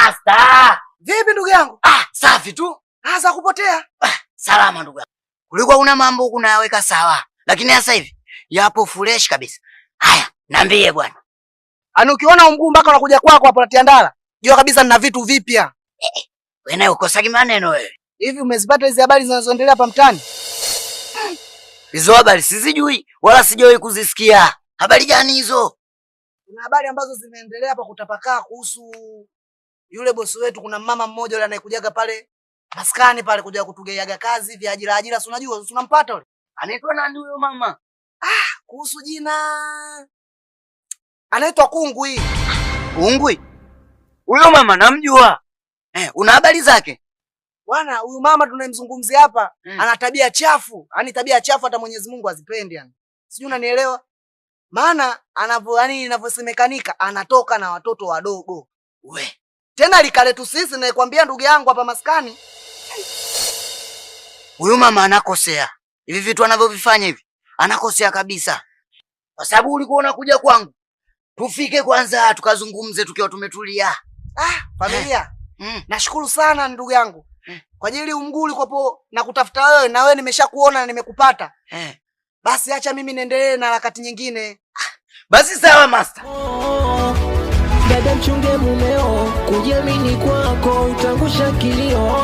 Master. Vipi ndugu yangu? Safi tu. Za kupotea. Salama ndugu yangu. Kulikuwa una mambo kunayaweka sawa. Lakini sasa hivi yapo fresh kabisa. Haya, niambie bwana. Ukiona mguu mpaka unakuja kwako hapo Tiandala, jua kabisa nina vitu vipya. Wewe naye ukosaki maneno wewe. Hivi umezipata hizo habari zinazoendelea hapa mtaani? Hizo habari sizijui wala sijawahi kuzisikia. Habari gani hizo? Kuna habari ambazo zimeendelea hapa kutapakaa kuhusu yule bosi wetu. Kuna mama mmoja yule anayekujaga pale maskani pale kuja kutugeiaga kazi vya ajira, si unajua, tunampata yule. Anaitwa nani huyo mama? Kuhusu jina anaitwa Kungwi. Kungwi? Huyo mama namjua. Una habari zake? Bwana, huyu mama tunayemzungumzia hapa ana tabia chafu. Yaani tabia chafu hata Mwenyezi Mungu azipendi yani. Sijui unanielewa? Maana inavyosemekanika anatoka na watoto wadogo. Tena likaletu sisi na nikwambia ndugu yangu hapa maskani. Huyu mama anakosea. Hivi vitu anavyovifanya hivi anakosea kabisa. Kwa sababu ulikuwa unakuja kwangu. Tufike kwanza tukazungumze tukiwa tumetulia. Familia. Nashukuru sana ndugu yangu. Kwa ajili mguu ulikopo na kutafuta wewe na wewe nimeshakuona na nimekupata. Basi acha mimi niendelee na harakati nyingine. Basi sawa master. Dada mchunge mumeo, kujiamini kwako utangusha kilio.